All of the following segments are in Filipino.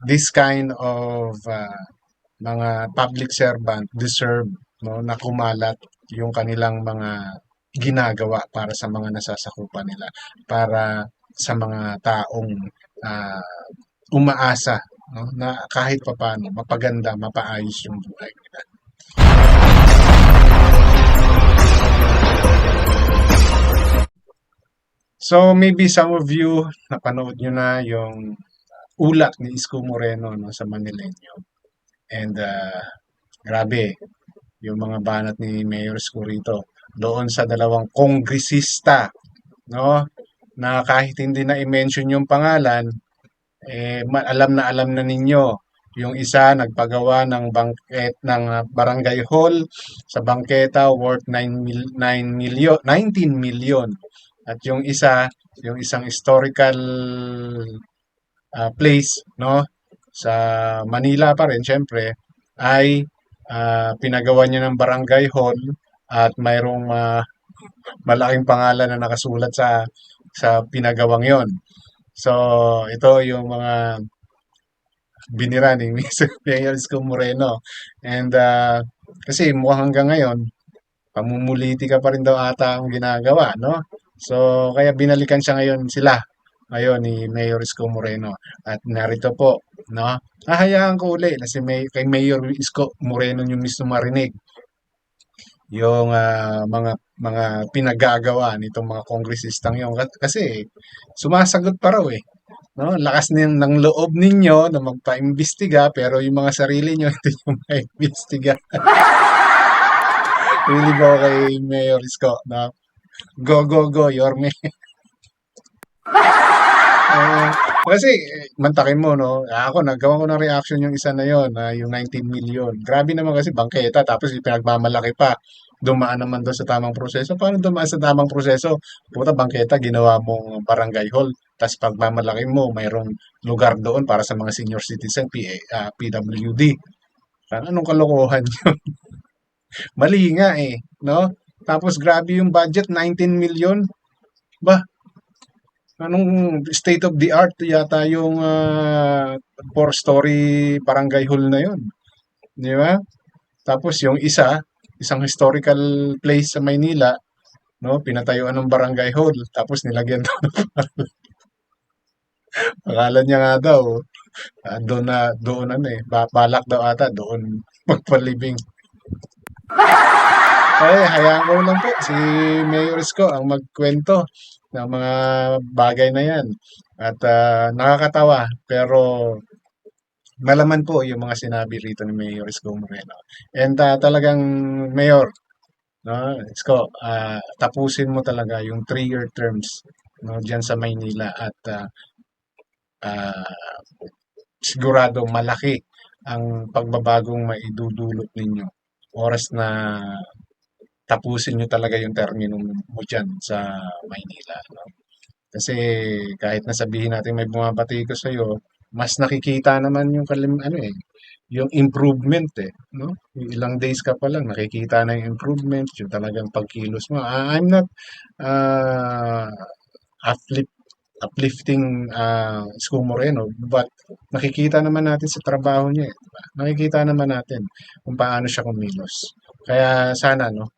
this kind of mga public servant deserve, no, na kumalat yung kanilang mga ginagawa para sa mga nasasakupan nila, para sa mga taong ah, umaasa, no, na kahit papaano mapaganda, mapaayos yung buhay nila. So maybe some of you napanood nyo na yung ulat ni Isko Moreno, no, sa Manileño. And grabe, yung mga banat ni Mayor Isko rito doon sa dalawang kongresista, no, na kahit hindi na i-mention yung pangalan, alam na ninyo. Yung isa nagpagawa ng bangket ng barangay hall sa bangketa worth 9 million, 19 million. At yung isa, yung isang historical place, no, sa Manila pa rin syempre, ay pinagawa niya ng barangay hall at mayroong malaking pangalan na nakasulat sa pinagawang yon. So, ito yung mga binira ni Mr. Mayor Isko Moreno. And kasi mukhang hanggang ngayon, pamumuliti ka pa rin daw ata ang ginagawa, no? So, kaya binalikan siya ngayon ngayon ni Mayor Isko Moreno. At narito po, no? Hahayaan ko uli na kay Mayor Isko Moreno yung mismo marinig yung mga pinagagawa nitong mga kongresistang yon kasi sumasagot pa raw eh, no? Lakas ng loob ninyo na magpaimbestiga pero yung mga sarili nyo hindi nyo maimbestiga. Really go kay Mayor Isko, no? Go, go, go, Yorme. Ah, kasi mantakin mo, no? Ako nagawa ko ng reaction yung isa na yon, yung 19 million. Grabe naman kasi bangketa tapos pinagmamalaki pa. Dumaan naman doon sa tamang proseso. Paano dumaan sa tamang proseso? Puta bangketa ginawa mong barangay hall. Tapos pagmamalaki mo, mayroong lugar doon para sa mga senior citizen, PWD. Anong kalokohan yun? Mali nga eh, no? Tapos grabe yung budget, 19 million. Ba, anong state of the art yata yung four-story barangay hall na yun. Di ba? Tapos yung isang historical place sa Maynila, no, pinatayuan ng barangay hall, tapos nilagyan daw ng pangalan niya nga daw, doon ano eh, balak daw ata, doon magpalibing. Ay, hayaan ko lang po si Mayor Isko ang magkwento ng mga bagay na yan. At nakakatawa, pero malaman po yung mga sinabi rito ni Mayor Isko Moreno. And talagang, Mayor, no, Isko, tapusin mo talaga yung 3-year terms, no, diyan sa Maynila at ah, sigurado malaki ang pagbabagong maidudulot ninyo. Oras na tapusin nyo talaga yung termino mo dyan sa Maynila. No? Kasi kahit nasabihin natin may bumabati ko sa'yo, mas nakikita naman yung yung improvement eh, no? Yung ilang days ka pa lang nakikita na yung improvement, yung talagang pagkilos mo. I'm not uh, uplift, uplifting Isko Moreno, but nakikita naman natin sa trabaho niya eh, diba? Nakikita naman natin kung paano siya kumilos. Kaya sana no,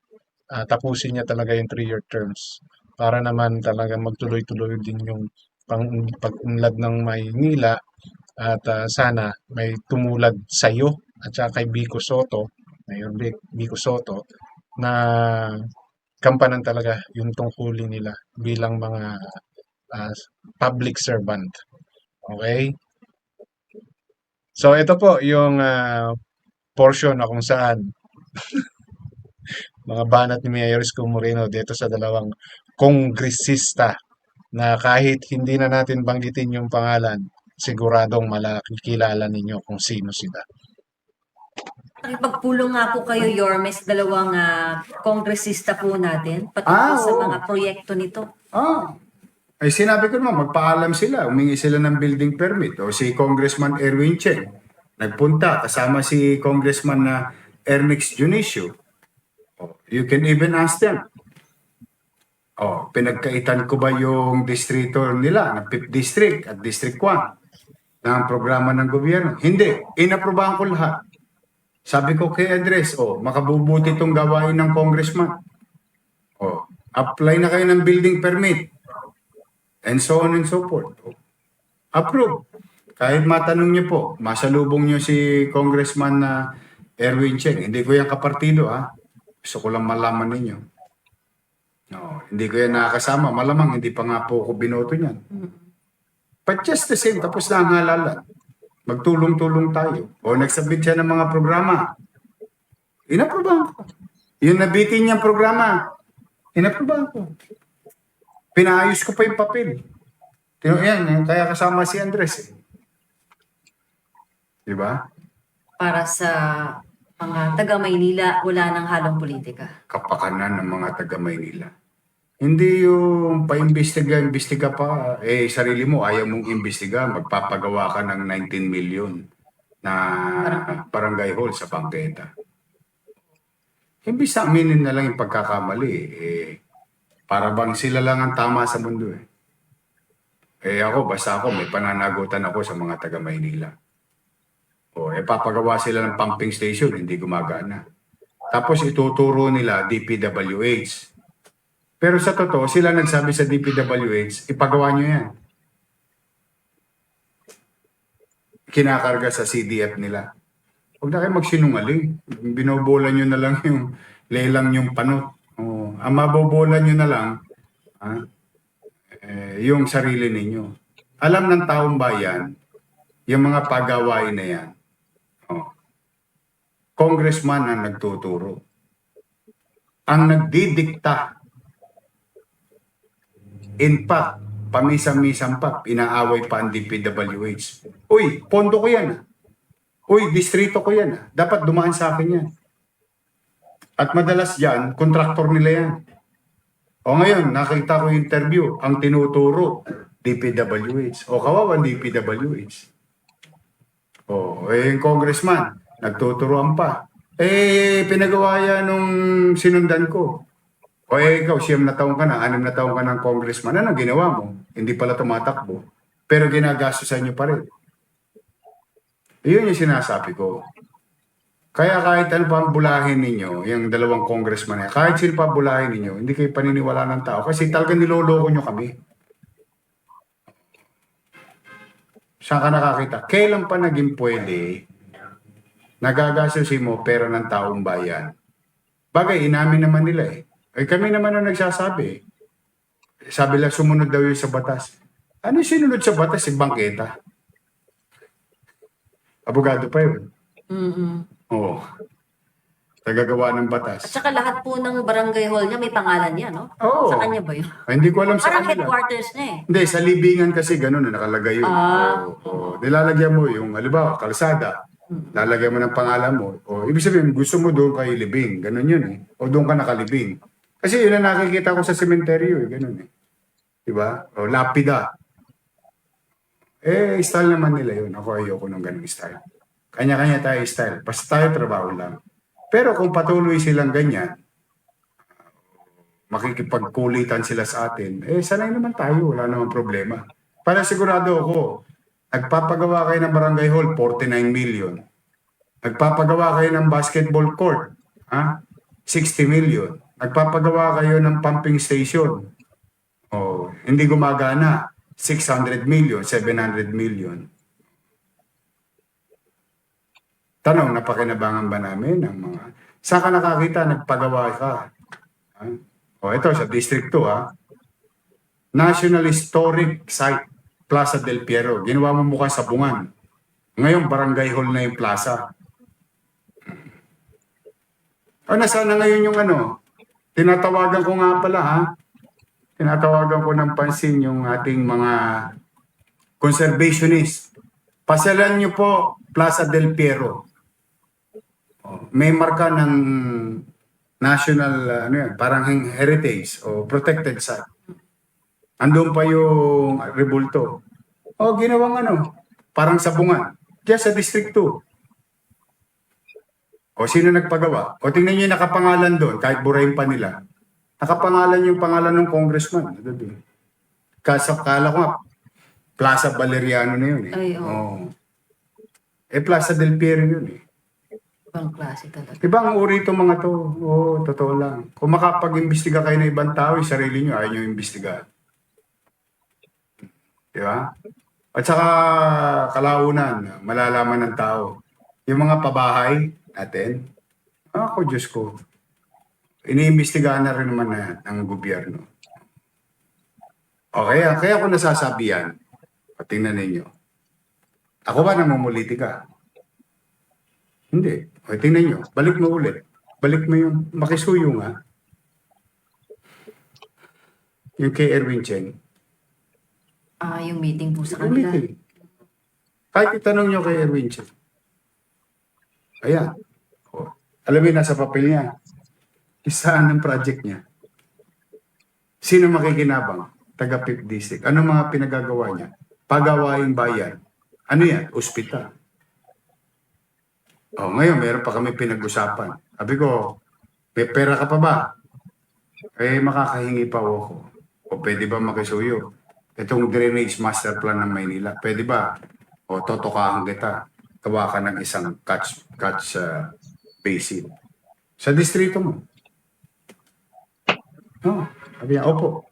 tapusin niya talaga yung 3-year terms para naman talaga magtuloy-tuloy din yung pag-unlad ng Maynila at sana may tumulad sa iyo at saka kay Vico Soto, Mayor Vico Soto, na kampanan talaga yung tungkulin nila bilang mga ah, public servant. Okay? So ito po yung portion na kung saan mga banat ni Mayor Isko Moreno dito sa dalawang kongresista na kahit hindi na natin banggitin yung pangalan, siguradong malakikilala ninyo kung sino sila. Nakipagpulong nga po kayo, Yorme, sa dalawang kongresista po natin Ah, patungkol sa oo. mga proyekto nito. Ah, ay sinabi ko naman, magpaalam sila, humingi sila ng building permit. O si Congressman Erwin Chen, nagpunta kasama si Congressman na Ernix Junicio. O, you can even ask them. O, pinagkaitan ko ba yung distrito nila, na 5th District at District 1? ng programa ng gobyerno. Hindi, inaprobahan ko lahat. Sabi ko kay Andres, makabubuti itong gawain ng congressman. Apply na kayo ng building permit. And so on and so forth. Approve. Kahit matanong niyo po, masalubong niyo si Congressman na Erwin Cheng. Hindi ko yan kapartido, ha? Gusto ko lang malaman ninyo. No, hindi ko yan nakakasama. Malamang hindi pa nga po ako binoto niyan. But just the same, tapos na ang halalan. Magtulong-tulong tayo. O nagsabit siya ng mga programa. Inaprobahan ko. Yung nabitin niyang programa, inaprobahan ko. Pinaayos ko pa yung papel. Yan, kaya kasama si Andres. Diba? Para sa mga taga-Maynila, wala nang halong politika. Kapakanan ng mga taga-Maynila. Hindi yung pa-imbestiga pa, sarili mo, ayaw mong imbestiga, magpapagawa ka ng 19 million na barangay hall sa bangketa. Imbis na aminin na lang yung pagkakamali, para bang sila lang ang tama sa mundo basta ako, may pananagutan ako sa mga taga-Maynila. Papagawa sila ng pumping station, hindi gumagana. Tapos ituturo nila DPWH. Pero sa totoo, sila nagsabi sa DPWH, ipagawa nyo yan. Kinakarga sa CDF nila. Huwag na kayo magsinungaling. Binobola nyo na lang yung lelang yung panot. Ang mabobola nyo na lang, yung sarili ninyo. Alam ng taong bayan, yung mga pagawain na yan, congressman ang nagtuturo. Ang nagdidikta. In fact, pamisa-misang pa, inaaway pa ang DPWH. Uy, pondo ko yan. Uy, distrito ko yan. Dapat dumaan sa akin yan. At madalas dyan, kontraktor nila yan. Ngayon, nakita ko yung interview, ang tinuturo, DPWH. Kawawa DPWH. Yung congressman, nagtuturoan pa. Pinagawa yan nung sinundan ko. Ikaw, 7 na taon ka na, 6 na taon ka ng congressman. Ano ginawa mo? Hindi pala tumatakbo. Pero ginagastosan nyo pa rin. Iyon yung sinasabi ko. Kaya kahit ano pa ang bulahin ninyo, yung dalawang congressman kahit sino pa bulahin ninyo, hindi kayo paniniwala ng tao. Kasi talagang niloloko nyo kami. Saan ka nakakita? Kailan pa naging pwede nagagastusin mo pera ng taong bayan? Bagay, inamin naman nila kami naman ang nagsasabi. Sabi lang, sumunod daw yun sa batas. Ano yung sinunod sa batas? Bangketa. Abogado pa yun. Tagagawa ng batas. At saka lahat po ng barangay hall niya may pangalan niya, no? Oo. Sa kanya ba yun? Hindi ko alam sa Parang kanila. headquarters niya Hindi, sa libingan kasi ganun na nakalagay yun. Nilalagyan mo yung, halimbawa, kalsada. Lalagyan mo ng pangalan mo. Ibig sabihin, gusto mo doon kayo libing. Ganun yun O doon ka nakalibing. Kasi yun ang nakikita ko sa sementeryo ganun Diba? Lapida. Style naman nila yun. Ako ayoko ng ganung style. Kanya-kanya tayo style. Basta tayo trabaho lang. Pero kung patuloy silang ganyan, makikipagkulitan sila sa atin, sanay naman tayo. Wala namang problema. Para sigurado ako, nagpapagawa kayo ng barangay hall, 49 million. Nagpapagawa kayo ng basketball court, 60 million. Nagpapagawa kayo ng pumping station. Hindi gumagana, 600 million, 700 million. Tanong, napakinabangan ba namin ng mga... Saan ka nakakita, nagpagawa ka? Ito, sa District 2, National Historic Site, Plaza del Piero. Ginawa mo mukha sa Bungan. Ngayon, barangay hall na yung plaza. Nasaan na ngayon yung tinatawagan ko nga pala, tinatawagan ko ng pansin yung ating mga conservationist. Pasalan niyo po Plaza del Piero. May marka ng national, parang heritage o protected site. Andun pa yung rebulto. Ginawang parang sabungan. Diyan sa District 2. Sino nagpagawa? Tingnan niyo yung nakapangalan doon, kahit burahin pa nila. Nakapangalan yung pangalan ng congressman. Kasakala ko nga, Plaza Valeriano na yun eh. Ay, oo. Oo. Plaza del Piero yun eh. Ibang klase talaga. Ibang uri itong mga to. Oo, totoo lang. Kung makapag-imbestiga kayo ng ibang tao, yung sarili nyo, ayaw nyo imbestiga. Di ba? At saka kalaunan, malalaman ng tao. Yung mga pabahay natin, ako Diyos ko, iniimbestigahan na rin naman ng gobyerno. O kaya ako nasasabi yan, o tingnan ninyo. Ako ba namumulitika? Hindi. O tingnan nyo, balik mo ulit. Balik mo yung makisuyo nga. Yung kay Erwin Cheng. Yung meeting po sa Yung kanila. meeting. Kahit itanong nyo kay Erwin Cheng. Ayan. O, alam mo yun, nasa papel niya. Isaan ng project niya. Sino makikinabang? Taga 5th District. Ano mga pinagagawa niya? Pagawaing bayan. Ano yan? Ospital. O, ngayon, meron pa kami pinag-usapan. Sabi ko, may pera ka pa ba? Makakahingi pa ako. O pwede ba makisuyo? Itong drainage master plan ng Maynila. Pwede ba? O totokahan kita. Gawa ka ng isang catch basin. Sa distrito mo. No, sabi niya, opo.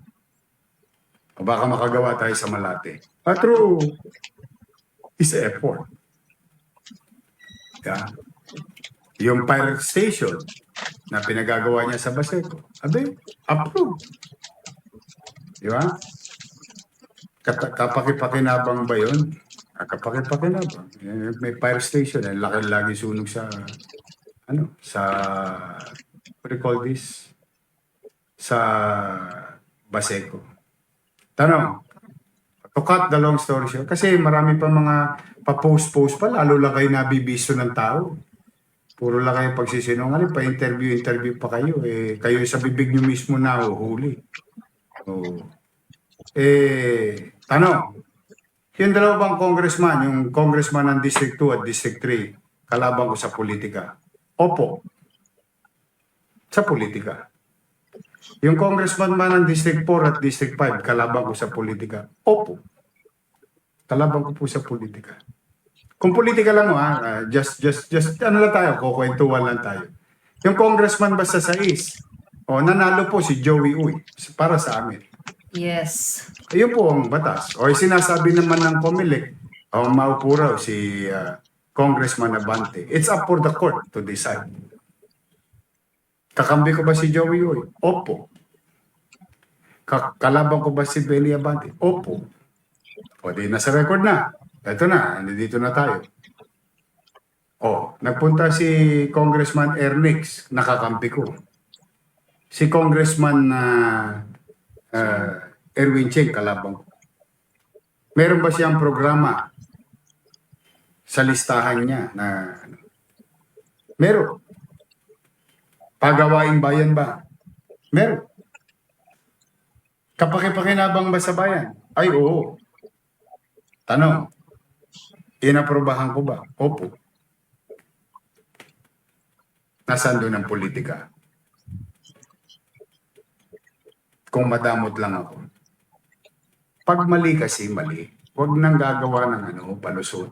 O baka makagawa tayo sa Malate. Through his effort. Yeah. Yung pirate station na pinagagawa niya sa Baseco. Approve. Di ba? Kapakipakinabang ba yun? Kapakipakinabang. May fire station. Lagi sunog sa what do you call this? Sa Baseco. Tanong, to cut the long story short, kasi marami pa mga pa-post pa, lalo lang kayo nabibiso ng tao. Puro lang kayo pagsisinungaling, pa-interview pa kayo. Kayo sa bibig nyo mismo na uhuli. Tanong, yung dalawang congressman, yung congressman ng District 2 at District 3, kalaban ko sa politika. Opo. Sa politika. Yung congressman man ng District 4 at District 5, kalaban ko sa politika. Opo. Kalaban ko po sa politika. Kung politika lang mo, just ano lang tayo, kukwentuhan lang tayo. Yung congressman basta sa East, nanalo po si Joey Uy para sa amin. Yes. Ayun po ang batas. O sinasabi naman ng COMELEC, maupo raw si Congressman Abante. It's up for the court to decide. Kakambi ko ba si Joey Uy? Opo. Kalaban ko ba si Benny Abante? Opo. O di nasa record na. Ito na, nandito na tayo. Nagpunta si Congressman Ernix, nakakampi ko. Si Congressman Erwin Cheng, kalabang ko. Meron ba siyang programa sa listahan niya na meron? Pagawaing bayan ba? Meron. Kapakipakinabang ba sa bayan? Ay, oo. Tanong, inaprobahan ko ba? Opo. Nasaan doon ang politika? Kung madamot lang ako. Pag mali kasi mali, huwag nang gagawa ng palusot.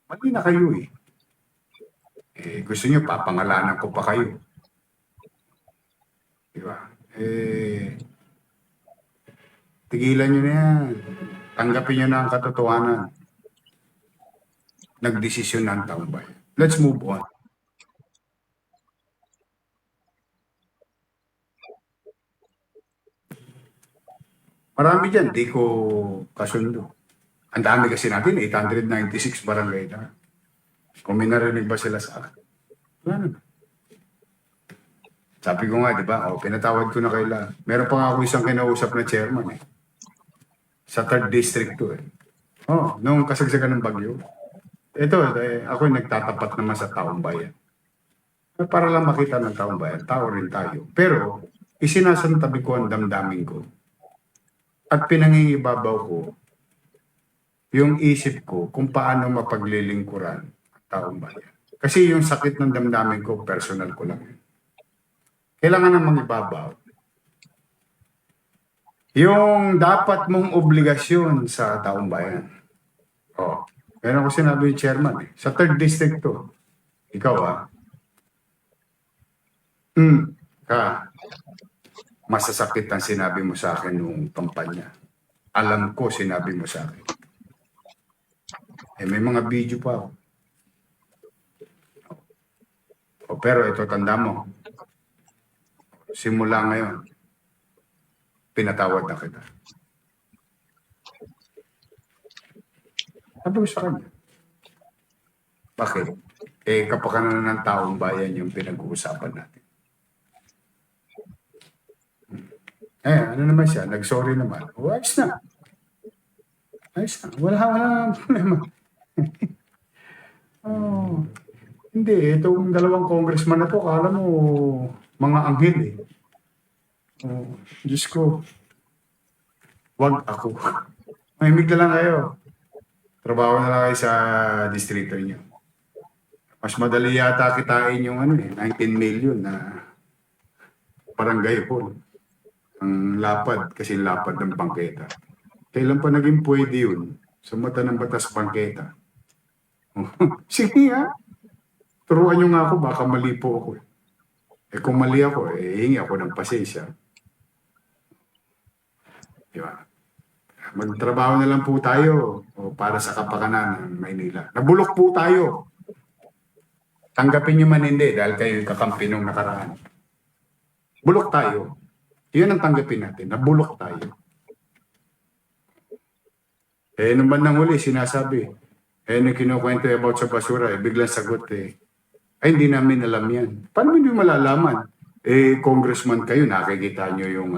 Mali na kayo eh. Gusto nyo, papangalanan ko pa kayo. Diba? Tigilan nyo na yan. Tanggapin nyo na ang katotohanan. Nagdesisyon ng taong bayan. Let's move on. Marami dyan, di ko kasundo. Ang dami kasi natin, 896 barangay na. Kung may narinig ba sila sa akin? Wala naman. Sabi ko nga, di ba? Pinatawad ko na kayo lahat. Meron pa nga ako isang kinausap na chairman sa 3rd District to nung kasagsagan ng bagyo. Ito, ako yung nagtatapat naman sa taong bayan. Para lang makita ng taong bayan, tao rin tayo. Pero, isinasantabi ko ang damdamin ko. At pinangingibabaw ko yung isip ko kung paano mapaglilingkuran ang taong bayan. Kasi yung sakit ng damdamin ko, personal ko lang. Kailangan namang ibabaw. Yung dapat mong obligasyon sa taong bayan. Oh, meron ko sinabi yung chairman eh. Sa 3rd district to. Ikaw masasakit ang sinabi mo sa akin nung kampanya. Alam ko sinabi mo sa akin. Eh, may mga video pa ako. Oh, pero ito, tanda mo. Simula ngayon, pinatawad na kita. Sabi ko sa kanya. Bakit? Eh, kapakanan ng taong bayan yung pinag-uusapan natin. Ano naman siya? Nag-sorry naman. Oh, ayos na. Ayos na. Wala problema. Oh, hindi. Itong dalawang congressman na to, kala mo mga anghel eh. Oh, Diyos ko. Wag ako. Mahimik na lang kayo. Trabaho na lang kayo sa distrito niyo. Mas madali yata kitain yung 19 million na barangay hall. Ang lapad, kasi lapad ng bangketa. Kailan pa naging pwede yun? Sa mata ng batas bangketa. Sige nga. Turuan nyo nga ako, baka mali po ako. Eh kung mali ako, hingi ako ng pasensya. Di ba? Magtrabaho na lang po tayo para sa kapakanan ng Maynila. Nabulok po tayo. Tanggapin nyo man hindi dahil kayo kakampi nung nakaraan. Bulok tayo. Yun ang tanggapin natin. Nabulok tayo. Nung bandang huli, sinasabi. Nung kinukwento about sa basura, biglang sagot ay, hindi namin alam yan. Paano hindi malalaman? Congressman kayo, nakikita nyo yung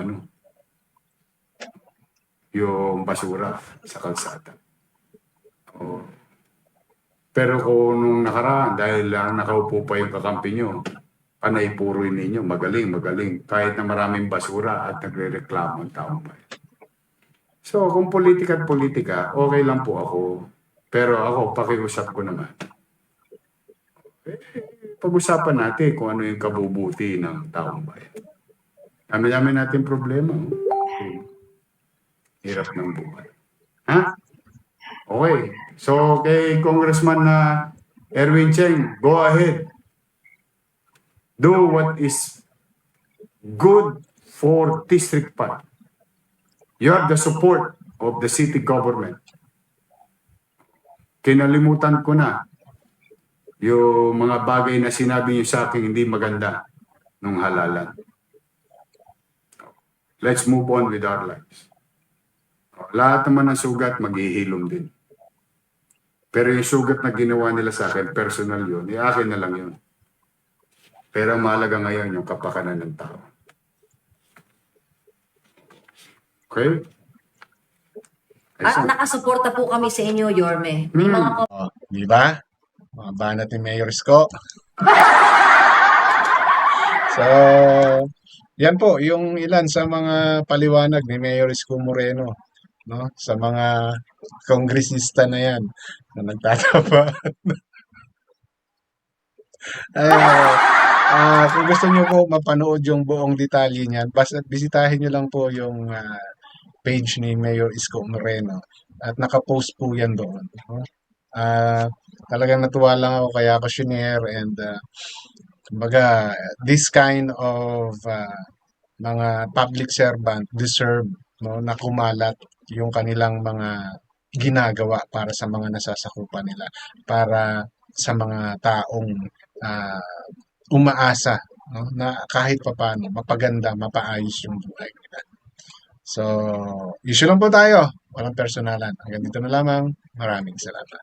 yung basura sa kalsada. Oh. Pero kung nung nakaraan, dahil lang nakaupo pa yung kakampi nyo, panay puro ninyo, magaling. Kahit na maraming basura at nagre-reklamo ang taong bayan. So, kung politika at politika, okay lang po ako. Pero ako, pakiusap ko naman. Pag-usapan natin kung ano yung kabubuti ng taong bayan. Dami-dami natin problema. Hirap ng buhay. Ha? Okay. So, kay Congressman Erwin Cheng, go ahead. Do what is good for District 5. You have the support of the city government. Kinalimutan ko na yung mga bagay na sinabi niyo sa akin hindi maganda nung halalan. Let's move on with our lives. Lahat naman ng sugat maghihilom din. Pero yung sugat na ginawa nila sa akin, personal yun, akin na lang yun. Pero ang mahalaga ngayon yung kapakanan ng tao. Okay? At nakasuporta po kami sa inyo, Yorme. May mga Di ba? Mga banat ni Mayor Isko. So, yan po, yung ilan sa mga paliwanag ni Mayor Isko Moreno, no? Sa mga kongresista na yan na nagtatapa. Kung gusto nyo po mapanood yung buong detalye niyan, basta bisitahin nyo lang po yung page ni Mayor Isko Moreno at nakapost po yan doon. No? Talagang natuwa lang ako kaya ako shinare and kumbaga this kind of mga public servant deserve no, na kumalat yung kanilang mga ginagawa para sa mga nasasakupan nila, para sa mga taong umaasa no, na kahit papano mapaganda, mapaayos yung buhay nila. So, issue lang po tayo. Walang personalan. Hanggang dito na lamang. Maraming salamat.